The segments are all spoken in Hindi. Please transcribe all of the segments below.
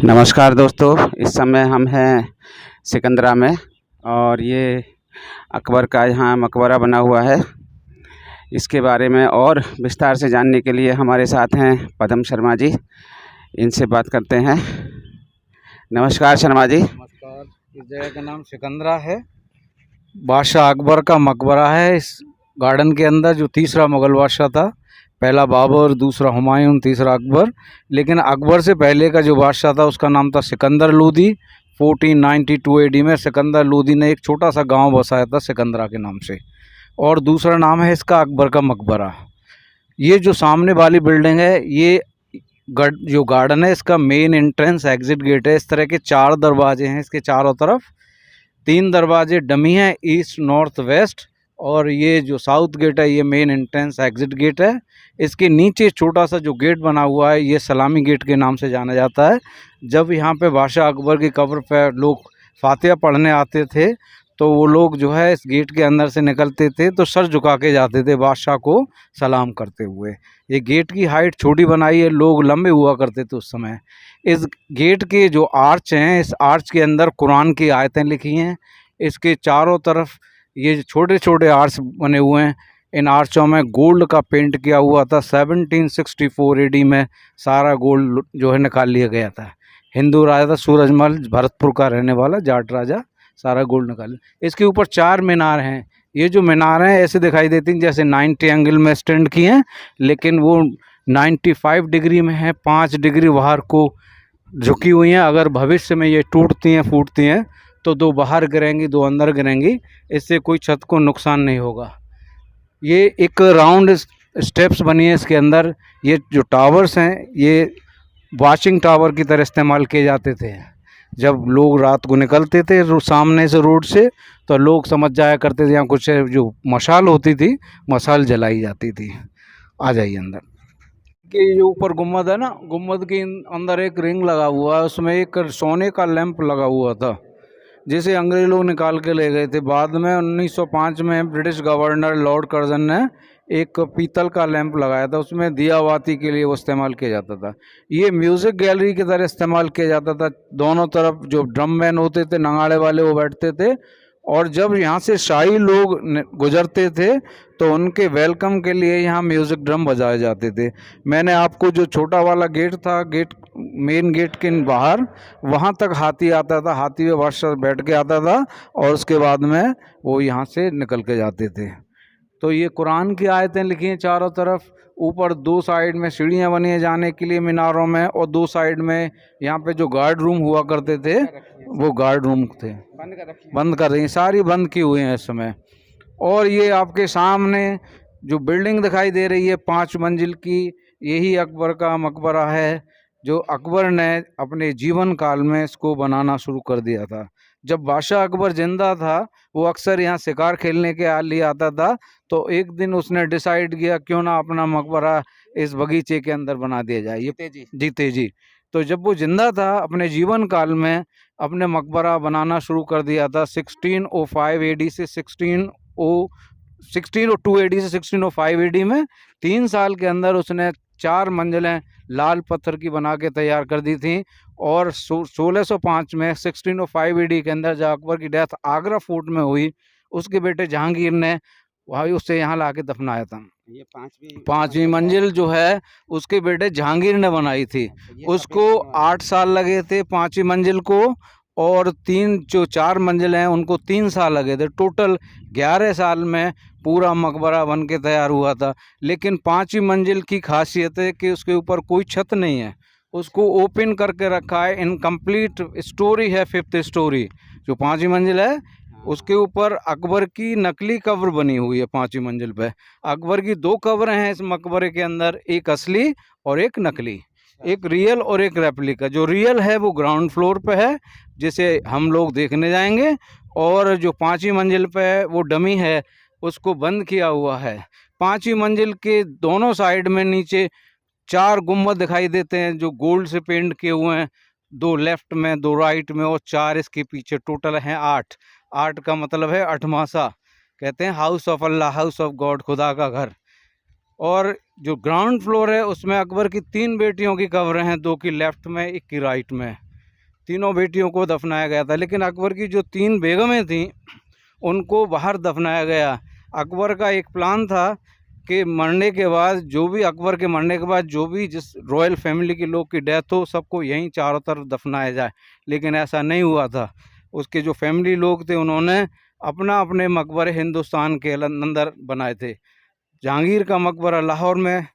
नमस्कार दोस्तों, इस समय हम हैं सिकंदरा में और ये अकबर का यहाँ मकबरा बना हुआ है। इसके बारे में और विस्तार से जानने के लिए हमारे साथ हैं पद्म शर्मा जी। इनसे बात करते हैं। नमस्कार शर्मा जी। नमस्कार। इस जगह का नाम सिकंदरा है। बादशाह अकबर का मकबरा है। इस गार्डन के अंदर जो तीसरा मुगल बादशाह था, पहला बाबर, दूसरा हुमायूं, तीसरा अकबर, लेकिन अकबर से पहले का जो बादशाह था उसका नाम था सिकंदर लोदी। 1492 AD में सिकंदर लोदी ने एक छोटा सा गांव बसाया था सिकंदरा के नाम से, और दूसरा नाम है इसका अकबर का मकबरा। ये जो सामने वाली बिल्डिंग है, ये जो गार्डन है इसका मेन एंट्रेंस एग्जिट गेट है। इस तरह के 4 दरवाजे हैं इसके चारों तरफ। 3 दरवाजे डमी हैं, ईस्ट, नॉर्थ, वेस्ट, और ये जो साउथ गेट है ये मेन एंट्रेंस एग्जिट गेट है। इसके नीचे छोटा सा जो गेट बना हुआ है ये सलामी गेट के नाम से जाना जाता है। जब यहाँ पे बादशाह अकबर की कब्र पर लोग फातिहा पढ़ने आते थे तो वो लोग जो है इस गेट के अंदर से निकलते थे तो सर झुका के जाते थे बादशाह को सलाम करते हुए। ये गेट की हाइट छोटी बनाई है, लोग लंबे हुआ करते थे उस समय। इस गेट के जो आर्च हैं, इस आर्च के अंदर कुरान की आयतें लिखी हैं। इसके चारों तरफ ये छोटे छोटे आर्च बने हुए हैं। इन आर्चों में गोल्ड का पेंट किया हुआ था। 1764 AD में सारा गोल्ड जो है निकाल लिया गया था। हिंदू राजा था सूरजमल, भरतपुर का रहने वाला जाट राजा, सारा गोल्ड निकाल। इसके ऊपर 4 मीनार हैं। ये जो मीनार हैं ऐसे दिखाई देती हैं जैसे 90 एंगल में स्टैंड की हैं, लेकिन वो 95 डिग्री में है। 5 डिग्री बाहर को झुकी हुई हैं। अगर भविष्य में ये टूटती हैं, फूटती हैं तो 2 बाहर गिरेंगी, 2 अंदर गिरेंगी। इससे कोई छत को नुकसान नहीं होगा। ये एक राउंड स्टेप्स बनी है इसके अंदर। ये जो टावर्स हैं ये वॉचिंग टावर की तरह इस्तेमाल किए जाते थे। जब लोग रात को निकलते थे सामने से रोड से तो लोग समझ जाया करते थे यहाँ कुछ जो मशाल होती थी, मशाल जलाई जाती थी। आ जाइए अंदर। कि जो ऊपर गुम्बद है ना, गुम्बद के अंदर एक रिंग लगा हुआ है, उसमें एक सोने का लैंप लगा हुआ था जिसे अंग्रेज लोग निकाल के ले गए थे। बाद में 1905 में ब्रिटिश गवर्नर लॉर्ड कर्जन ने एक पीतल का लैंप लगाया था, उसमें दिया बाती के लिए वो इस्तेमाल किया जाता था। ये म्यूज़िक गैलरी की तरह इस्तेमाल किया जाता था। दोनों तरफ जो ड्रम मैन होते थे, नगाड़े वाले, वो बैठते थे, और जब यहाँ से शाही लोग गुजरते थे तो उनके वेलकम के लिए यहाँ म्यूज़िक ड्रम बजाए जाते थे। मैंने आपको जो छोटा वाला गेट था, गेट मेन गेट के बाहर, वहाँ तक हाथी आता था, हाथी पे बादशाह बैठ के आता था और उसके बाद में वो यहाँ से निकल के जाते थे। तो ये कुरान की आयतें लिखी हैं चारों तरफ। ऊपर 2 साइड में सीढ़ियाँ बनी हैं जाने के लिए मीनारों में, और 2 साइड में यहाँ पे जो गार्ड रूम हुआ करते थे वो गार्ड रूम थे, बंद कर रही, सारी बंद की हुई हैं इस समय। और ये आपके सामने जो बिल्डिंग दिखाई दे रही है 5 मंजिल की, यही अकबर का मकबरा है, जो अकबर ने अपने जीवन काल में इसको बनाना शुरू कर दिया था। जब बादशाह अकबर जिंदा था वो अक्सर यहाँ शिकार खेलने के लिए आता था, तो एक दिन उसने डिसाइड किया क्यों ना अपना मकबरा इस बगीचे के अंदर बना दिया जाए। ये जीते जी। तो जब वो जिंदा था अपने जीवन काल में अपने मकबरा बनाना शुरू कर दिया था। 1605 AD से 1602 AD से 1605 AD में 3 साल के अंदर उसने 4 मंजिलें लाल पत्थर की बना के तैयार कर दी थी। और 1605 में 1605 AD के अंदर जब अकबर की डेथ आगरा फोर्ट में हुई, उसके बेटे जहांगीर ने वही उससे यहाँ ला के दफनाया था। ये पांचवी मंजिल जो है उसके बेटे जहांगीर ने बनाई थी। उसको 8 साल लगे थे 5वीं मंजिल को, और 4 मंजिल हैं उनको 3 साल लगे थे। टोटल 11 साल में पूरा मकबरा बन के तैयार हुआ था। लेकिन 5वीं मंजिल की खासियत है कि उसके ऊपर कोई छत नहीं है, उसको ओपन करके रखा है। इनकम्प्लीट स्टोरी है 5th स्टोरी जो 5वीं मंजिल है, उसके ऊपर अकबर की नकली कब्र बनी हुई है 5वीं मंजिल पे। अकबर की 2 कब्रें हैं इस मकबरे के अंदर, एक असली और एक नकली, एक रियल और एक रेप्लिका। जो रियल है वो ग्राउंड फ्लोर पे है जिसे हम लोग देखने जाएंगे, और जो 5वीं मंजिल पे है वो डमी है, उसको बंद किया हुआ है। 5वीं मंजिल के दोनों साइड में नीचे 4 गुम्बद दिखाई देते हैं जो गोल्ड से पेंट किए हुए हैं, 2 लेफ्ट में, 2 राइट में और 4 इसके पीछे। टोटल हैं 8। 8 का मतलब है 8वां सा, कहते हैं house of Allah, house of God, खुदा का घर। और जो ग्राउंड फ्लोर है उसमें अकबर की 3 बेटियों की कब्रें हैं, 2 की लेफ्ट में, 1 की राइट में। तीनों बेटियों को दफनाया गया था। लेकिन अकबर की जो 3 बेगमें थीं उनको बाहर दफनाया गया। अकबर का एक प्लान था कि मरने के बाद अकबर के मरने के बाद जो भी जिस रॉयल फैमिली के लोग की डेथ हो सबको यहीं चारों तरफ दफनाया जाए, लेकिन ऐसा नहीं हुआ था। उसके जो फैमिली लोग थे उन्होंने अपना अपने मकबरे हिंदुस्तान के अंदर बनाए थे। जहांगीर का मकबरा लाहौर में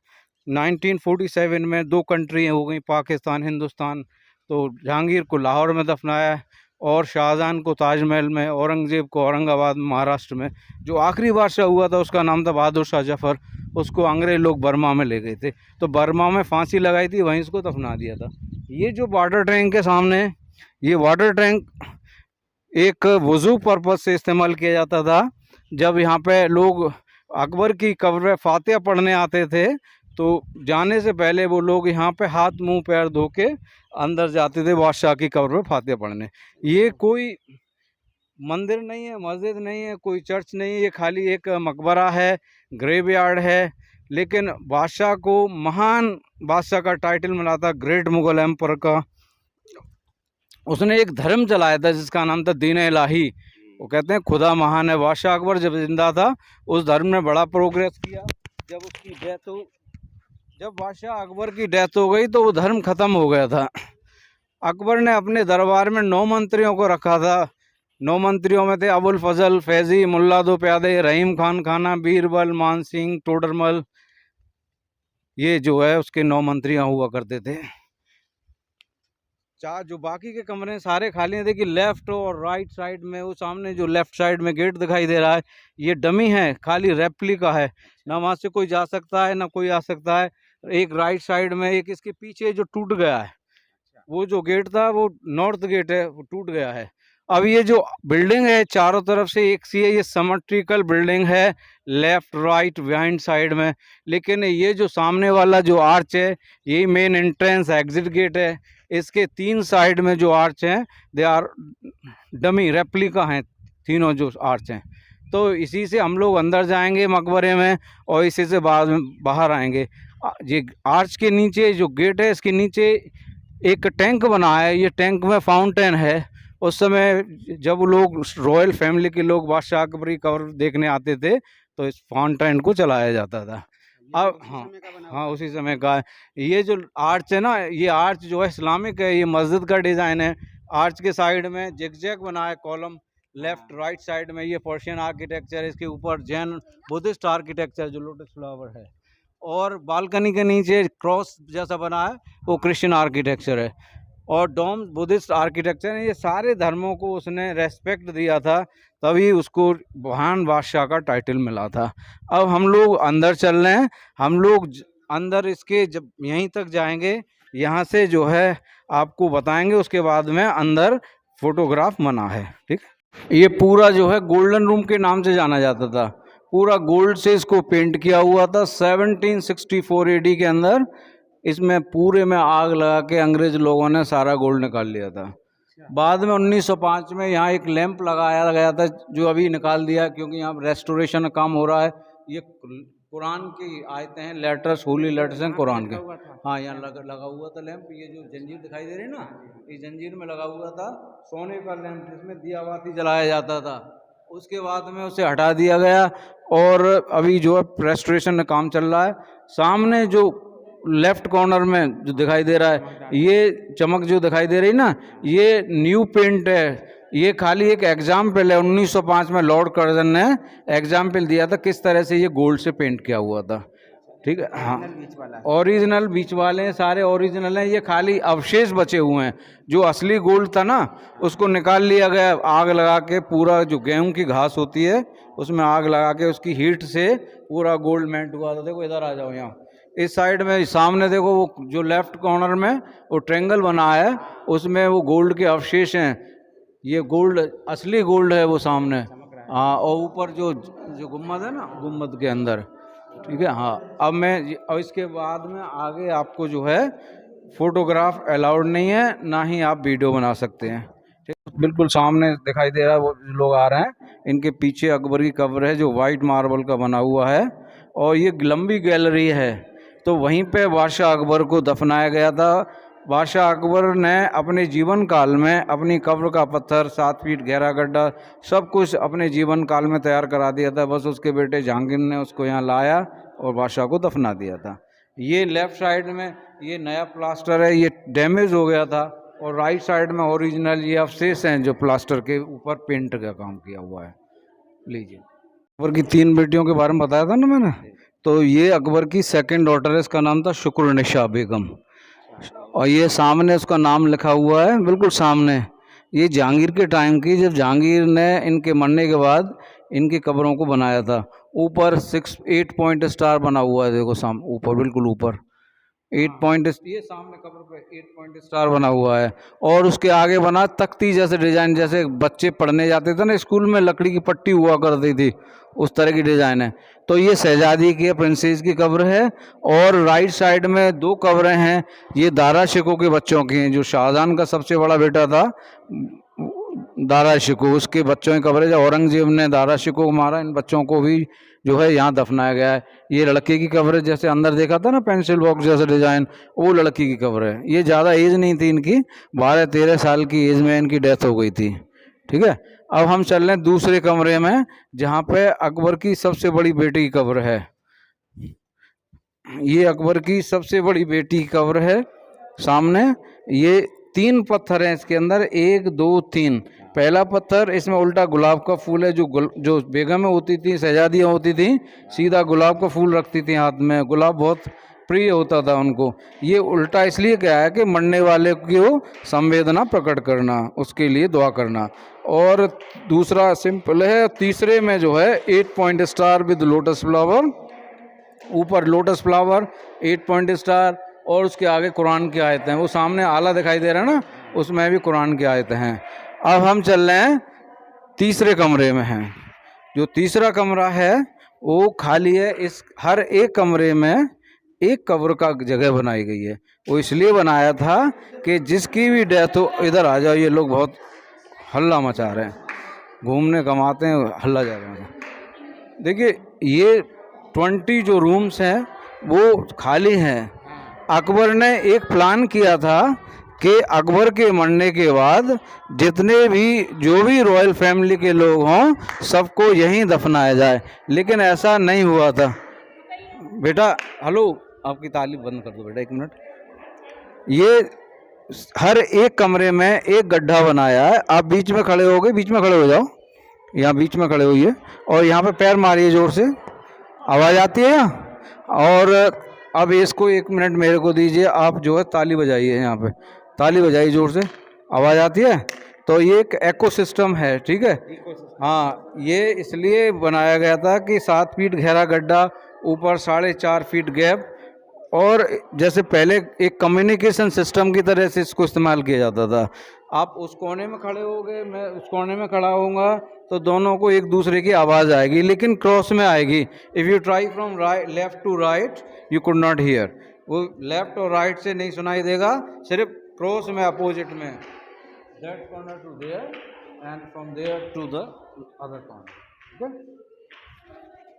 1947 में 2 कंट्री हो गई, पाकिस्तान हिंदुस्तान, तो जहांगीर को लाहौर में दफनाया और शाहजहां को ताजमहल में, औरंगज़ेब को औरंगाबाद महाराष्ट्र में। जो आखिरी बादशाह हुआ था उसका नाम था बहादुर शाह जफ़र, उसको अंग्रेज़ लोग बर्मा में ले गए थे, तो बर्मा में फांसी लगाई थी, वहीं उसको दफना दिया था। ये जो वाटर टैंक के सामने, ये वाटर टैंक एक वज़ू पर्पज़ से इस्तेमाल किया जाता था। जब यहाँ पे लोग अकबर की कब्र फातिहा पढ़ने आते थे तो जाने से पहले वो लोग यहाँ पे हाथ मुंह पैर धो के अंदर जाते थे बादशाह की कब्र में फातिहा पढ़ने। ये कोई मंदिर नहीं है, मस्जिद नहीं है, कोई चर्च नहीं है, ये खाली एक मकबरा है, ग्रेवयार्ड है। लेकिन बादशाह को महान बादशाह का टाइटल मिला था, ग्रेट मुगल एम्पर का। उसने एक धर्म चलाया था जिसका नाम था दीन इलाही। वो कहते हैं खुदा महान है। बादशाह अकबर जब जिंदा था उस धर्म ने बड़ा प्रोग्रेस किया। जब बादशाह अकबर की डेथ हो गई तो वो धर्म ख़त्म हो गया था। अकबर ने अपने दरबार में 9 मंत्रियों को रखा था। 9 मंत्रियों में थे अबुल फजल, फैज़ी, मुल्ला दो प्यादे, रहीम खान खाना, बीरबल, मान सिंह, टोडरमल, ये जो है उसके 9 मंत्रियाँ हुआ करते थे। जो बाकी के कमरे सारे खाली हैं। देखिए लेफ़्ट और राइट साइड में, वो सामने जो लेफ़्ट साइड में गेट दिखाई दे रहा है ये डमी है, खाली रेप्लिका है, ना वहाँ से कोई जा सकता है ना कोई आ सकता है। एक राइट साइड में, एक इसके पीछे जो टूट गया है, वो जो गेट था वो नॉर्थ गेट है, वो टूट गया है। अब ये जो बिल्डिंग है चारों तरफ से एक सी है, ये सिमेट्रिकल बिल्डिंग है लेफ़्ट राइट बिहाइंड साइड में। लेकिन ये जो सामने वाला जो आर्च है यही मेन एंट्रेंस एग्जिट गेट है। इसके 3 साइड में जो आर्च हैं दे आर डमी रेप्लिका हैं, तीनों जो आर्च हैं। तो इसी से हम लोग अंदर जाएंगे मकबरे में और इसी से बाद में बाहर आएंगे। ये आर्च के नीचे जो गेट है इसके नीचे एक टैंक बना है, ये टैंक में फाउंटेन है। उस समय जब लोग रॉयल फैमिली के लोग बादशाह अकबरी कब्र देखने आते थे तो इस फाउंटेन को चलाया जाता था। अब हाँ उसी समय का है। ये जो आर्च है ना, ये आर्च जो है इस्लामिक है, ये मस्जिद का डिज़ाइन है। आर्च के साइड में जिगजैग बना है कॉलम, लेफ़्ट राइट साइड में ये पर्शियन आर्किटेक्चर है, इसके ऊपर जैन बुद्धिस्ट आर्किटेक्चर जो लोटस फ्लावर है, और बालकनी के नीचे क्रॉस जैसा बना है वो क्रिश्चियन आर्किटेक्चर है, और डोम बुद्धिस्ट आर्किटेक्चर है। ये सारे धर्मों को उसने रेस्पेक्ट दिया था, तभी उसको महान बादशाह का टाइटल मिला था। अब हम लोग अंदर चल रहे हैं, हम लोग अंदर इसके जब यहीं तक जाएंगे, यहाँ से जो है आपको बताएंगे, उसके बाद में अंदर फोटोग्राफ मना है। ठीक, ये पूरा जो है गोल्डन रूम के नाम से जाना जाता था। पूरा गोल्ड से इसको पेंट किया हुआ था। 1764 AD के अंदर इसमें पूरे में आग लगा के अंग्रेज लोगों ने सारा गोल्ड निकाल लिया था। बाद में 1905 में यहाँ एक लैंप लगाया गया था जो अभी निकाल दिया, क्योंकि यहाँ रेस्टोरेशन का काम हो रहा है। ये कुरान की आयतें हैं, लेटर्स, होली लेटर्स हैं कुरान के। हाँ, यहाँ लगा हुआ था लैंप। ये जो जंजीर दिखाई दे रही है ना, इस जंजीर में लगा हुआ था सोने का लैंप जिसमें दिया बाती जलाया जाता था। उसके बाद में उसे हटा दिया गया और अभी जो है रेस्टोरेशन का काम चल रहा है। सामने जो लेफ्ट कॉर्नर में जो दिखाई दे रहा है, ये चमक जो दिखाई दे रही ना, ये न्यू पेंट है। ये खाली एक एग्जाम्पल है। 1905 में लॉर्ड कर्जन ने एग्जाम्पल दिया था किस तरह से ये गोल्ड से पेंट किया हुआ था। ठीक है, हाँ, ओरिजिनल बीच वाले हैं, सारे ओरिजिनल हैं। ये खाली अवशेष बचे हुए हैं। जो असली गोल्ड था ना उसको निकाल लिया गया आग लगा के। पूरा जो गेहूं की घास होती है उसमें आग लगा के उसकी हीट से पूरा गोल्ड मेल्ट हुआ था। देखो इधर आ जाओ, यहाँ इस साइड में सामने देखो, वो जो लेफ्ट कॉर्नर में वो ट्रेंगल बना है उसमें वो गोल्ड के अवशेष हैं। ये गोल्ड असली गोल्ड है वो सामने। हाँ, और ऊपर जो गुम्बद है ना, गुम्बद के अंदर। ठीक है, हाँ। अब इसके बाद में आगे आपको जो है फोटोग्राफ अलाउड नहीं है, ना ही आप वीडियो बना सकते हैं। ठीक, बिल्कुल सामने दिखाई दे रहा है वो लोग आ रहे हैं। इनके पीछे अकबर की कब्र है जो वाइट मार्बल का बना हुआ है, और ये लंबी गैलरी है। तो वहीं पे बादशाह अकबर को दफनाया गया था। बादशाह अकबर ने अपने जीवन काल में अपनी कब्र का पत्थर 7 फीट गहरा गड्ढा सब कुछ अपने जीवन काल में तैयार करा दिया था। बस उसके बेटे जहांगीर ने उसको यहाँ लाया और बादशाह को दफना दिया था। ये लेफ्ट साइड में ये नया प्लास्टर है, ये डैमेज हो गया था, और राइट साइड में ओरिजिनल ये अवशेष हैं जो प्लास्टर के ऊपर पेंट का काम किया हुआ है। लीजिए, अकबर की 3 बेटियों के बारे में बताया था ना मैंने, तो ये अकबर की सेकंड डॉटर है, इसका नाम था शुक्रनिशा बेगम, और ये सामने उसका नाम लिखा हुआ है, बिल्कुल सामने। ये जहांगीर के टाइम की, जब जहांगीर ने इनके मरने के बाद इनकी कब्रों को बनाया था। ऊपर 8 पॉइंट स्टार बना हुआ है, देखो सामने ऊपर, बिल्कुल ऊपर 8 पॉइंट, ये सामने कब्र पे 8 पॉइंट स्टार बना हुआ है। और उसके आगे बना तख्ती जैसे डिजाइन, जैसे बच्चे पढ़ने जाते थे ना स्कूल में, लकड़ी की पट्टी हुआ करती थी, उस तरह की डिजाइन है। तो ये शहजादी की, प्रिंसेस की कब्र है। और राइट साइड में 2 कब्रें हैं, ये दारा शिको के बच्चों की हैं। जो शाहजहां का सबसे बड़ा बेटा था दारा शिको, उसके बच्चों की कब्र है। जब औरंगजेब ने दारा शिको को मारा, इन बच्चों को भी जो है यहाँ दफनाया गया है। ये लड़के की कब्र है, जैसे अंदर देखा था ना पेंसिल बॉक्स जैसा डिजाइन, वो लड़की की कब्र है। ये ज़्यादा एज नहीं थी इनकी, 12-13 साल की एज में इनकी डेथ हो गई थी। ठीक है, अब हम चल रहे हैं दूसरे कमरे में, जहाँ पे अकबर की सबसे बड़ी बेटी की कब्र है। ये अकबर की सबसे बड़ी बेटी की कब्र है सामने। ये 3 पत्थर हैं इसके अंदर, 1 2 3। पहला पत्थर, इसमें उल्टा गुलाब का फूल है। जो बेगमें होती थी, शहजादियाँ होती थी, सीधा गुलाब का फूल रखती थी हाथ में, गुलाब बहुत प्रिय होता था उनको। ये उल्टा इसलिए क्या है कि मरने वाले को संवेदना प्रकट करना, उसके लिए दुआ करना। और दूसरा सिंपल है। तीसरे में जो है 8 point star with lotus flower, ऊपर लोटस फ्लावर, 8 पॉइंट स्टार, और उसके आगे कुरान की आयतें हैं। वो सामने आला दिखाई दे रहा है ना, उसमें भी कुरान की आयतें हैं। अब हम चल रहे हैं तीसरे कमरे में हैं। जो तीसरा कमरा है वो खाली है। इस हर एक कमरे में एक कब्र का जगह बनाई गई है। वो इसलिए बनाया था कि जिसकी भी डेथ हो, इधर आ जाओ, ये लोग बहुत हल्ला मचा रहे हैं, घूमने कमाते हैं, हल्ला जा रहे हैं। देखिए, ये 20 जो रूम्स हैं वो खाली हैं। अकबर ने एक प्लान किया था कि अकबर के मरने के बाद जितने भी जो भी रॉयल फैमिली के लोग हों, सबको यहीं दफनाया जाए, लेकिन ऐसा नहीं हुआ था। बेटा हेलो, आपकी तालीम बंद कर दो बेटा, 1 मिनट। ये हर एक कमरे में एक गड्ढा बनाया है। आप बीच में खड़े हो गए, बीच में खड़े हो जाओ, यहाँ बीच में खड़े होइए, और यहाँ पे पैर मारिए जोर से, आवाज़ आती है यहाँ। और अब इसको 1 मिनट मेरे को दीजिए, आप जो है ताली बजाइए, यहाँ पे ताली बजाइए जोर से, आवाज़ आती है। तो ये एक इकोसिस्टम है, ठीक है। हाँ, ये इसलिए बनाया गया था कि 7 फीट गहरा गड्ढा, ऊपर 4.5 फीट गैप, और जैसे पहले एक कम्युनिकेशन सिस्टम की तरह से इसको इस्तेमाल किया जाता था। आप उस कोने में खड़े होगे, मैं उस कोने में खड़ा होऊंगा, तो दोनों को एक दूसरे की आवाज़ आएगी, लेकिन क्रॉस में आएगी। If you try from left to right, you could not hear. वो लेफ्ट और राइट से नहीं सुनाई देगा, सिर्फ क्रॉस में, अपोजिट में, that corner to there and from there to the other corner, ठीक है।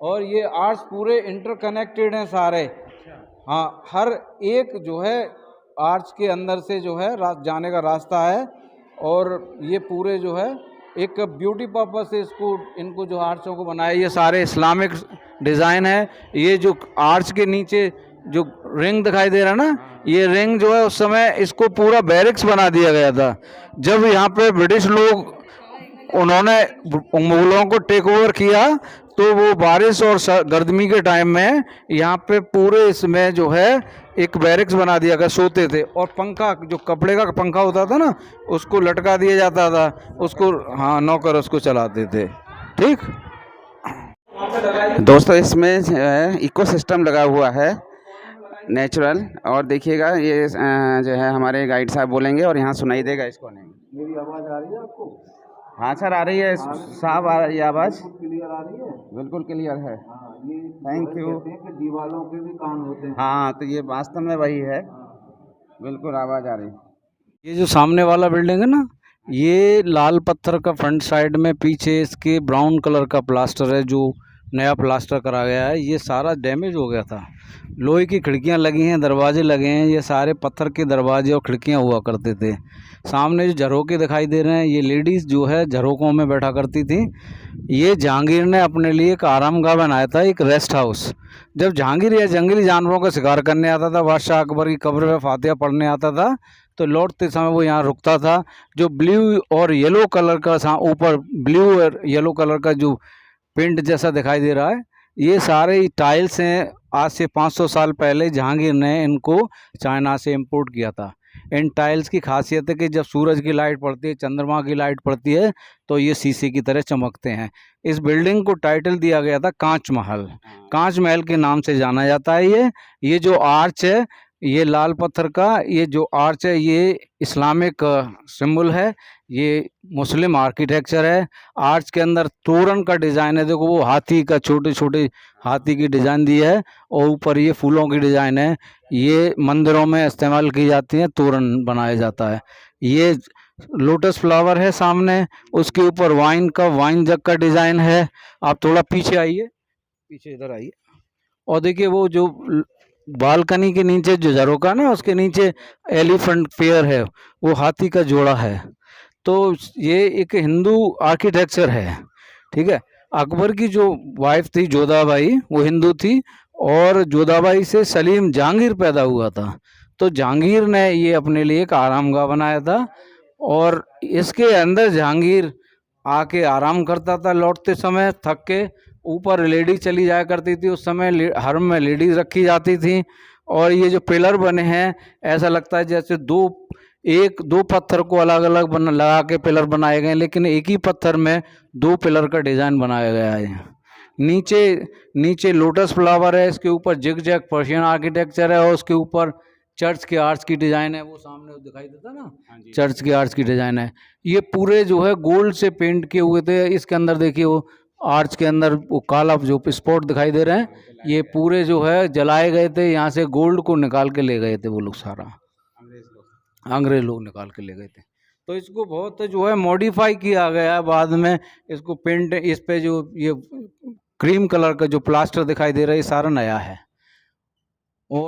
और ये आर्ट्स पूरे इंटरकनेक्टेड हैं सारे। हाँ, हर एक जो है आर्च के अंदर से जो है जाने का रास्ता है। और ये पूरे जो है एक ब्यूटी पर्पस से इनको जो आर्चों को बनाया, ये सारे इस्लामिक डिज़ाइन है। ये जो आर्च के नीचे जो रिंग दिखाई दे रहा है ना, ये रिंग जो है उस समय इसको पूरा बैरिक्स बना दिया गया था। जब यहाँ पे ब्रिटिश लोग, उन्होंने मुगलों को टेक ओवर किया, तो वो बारिश और गर्मी के टाइम में यहाँ पे पूरे इसमें जो है एक बैरिक्स बना दिया गया, सोते थे। और पंखा, जो कपड़े का पंखा होता था ना, उसको लटका दिया जाता था, उसको, हाँ, नौकर उसको चलाते थे, ठीक। दोस्तों, इसमें जो है इकोसिस्टम लगा हुआ है, नेचुरल। और देखिएगा, ये जो है हमारे गाइड साहब बोलेंगे और यहाँ सुनाई देगा इसको। नहीं, मेरी आवाज़ आ रही है आपको? हाँ सर, आ रही है, साफ आ रही है आवाज़, क्लियर आ रही है, बिल्कुल क्लियर है। ये थैंक यू। दीवालों के भी कान होते हैं। हाँ, तो ये वास्तव में वही है, बिल्कुल आवाज़ आ रही। ये जो सामने वाला बिल्डिंग है ना, ये लाल पत्थर का फ्रंट साइड में, पीछे इसके ब्राउन कलर का प्लास्टर है, जो नया प्लास्टर करा गया है। ये सारा डैमेज हो गया था। लोहे की खिड़कियां लगी हैं, दरवाजे लगे हैं, ये सारे पत्थर के दरवाजे और खिड़कियां हुआ करते थे। सामने जो झरोके दिखाई दे रहे हैं, ये लेडीज़ जो है झरोकों में बैठा करती थी। ये जहांगीर ने अपने लिए एक आरामगाह बनाया था, एक रेस्ट हाउस। जब जहांगीर या जंगली जानवरों का शिकार करने आता था, बादशाह अकबर की कब्र में फातिहा पढ़ने आता था, तो लौटते समय वो यहाँ रुकता था। जो ब्लू और येलो कलर का ऊपर ब्लू और येलो कलर का जो पेंट जैसा दिखाई दे रहा है, ये सारे टाइल्स हैं। आज से 500 साल पहले जहांगीर ने इनको चाइना से इंपोर्ट किया था। इन टाइल्स की खासियत है कि जब सूरज की लाइट पड़ती है, चंद्रमा की लाइट पड़ती है, तो ये शीशे की तरह चमकते हैं। इस बिल्डिंग को टाइटल दिया गया था कांच महल। कांच महल के नाम से जाना जाता है। ये जो आर्च है, ये लाल पत्थर का ये जो आर्च है, ये इस्लामिक सिंबल है, ये मुस्लिम आर्किटेक्चर है। आर्च के अंदर तोरण का डिज़ाइन है, देखो वो हाथी का, छोटे छोटे हाथी की डिज़ाइन दी है, और ऊपर ये फूलों की डिज़ाइन है। ये मंदिरों में इस्तेमाल की जाती है, तोरण बनाया जाता है। ये लोटस फ्लावर है सामने, उसके ऊपर वाइन जग का डिज़ाइन है। आप थोड़ा पीछे आइए, पीछे इधर आइए, और देखिए वो जो बालकनी के नीचे जो झरोका ना, उसके नीचे एलिफेंट पेयर है, वो हाथी का जोड़ा है। तो ये एक हिंदू आर्किटेक्चर है, ठीक है। अकबर की जो वाइफ थी जोधाबाई, वो हिंदू थी, और जोधाबाई से सलीम जहांगीर पैदा हुआ था। तो जहांगीर ने ये अपने लिए एक आरामगाह बनाया था, और इसके अंदर जहांगीर आके आराम करता था लौटते समय थक के। ऊपर लेडीज चली जाया करती थी, उस समय हरम में लेडीज रखी जाती थी। और ये जो पिलर बने हैं, ऐसा लगता है जैसे दो पत्थर को अलग अलग लगा के पिलर बनाए गए हैं, लेकिन एक ही पत्थर में 2 पिलर का डिज़ाइन बनाया गया है। नीचे लोटस फ्लावर है, इसके ऊपर जिग जैग पर्शियन आर्किटेक्चर है, और उसके ऊपर चर्च के आर्च की डिज़ाइन है। वो सामने दिखाई देता ना, चर्च के आर्च की डिज़ाइन है। ये पूरे जो है गोल्ड से पेंट किए हुए थे। इसके अंदर देखिए वो आर्च के अंदर वो काला जो स्पॉट दिखाई दे रहे हैं, ये पूरे जो है जलाए गए थे। यहाँ से गोल्ड को निकाल के ले गए थे वो लोग, सारा अंग्रेज लोग निकाल के ले गए थे। तो इसको बहुत जो है मॉडिफाई किया गया है बाद में। इसको पेंट, इस पे जो ये क्रीम कलर का जो प्लास्टर दिखाई दे रहा है, ये सारा नया है।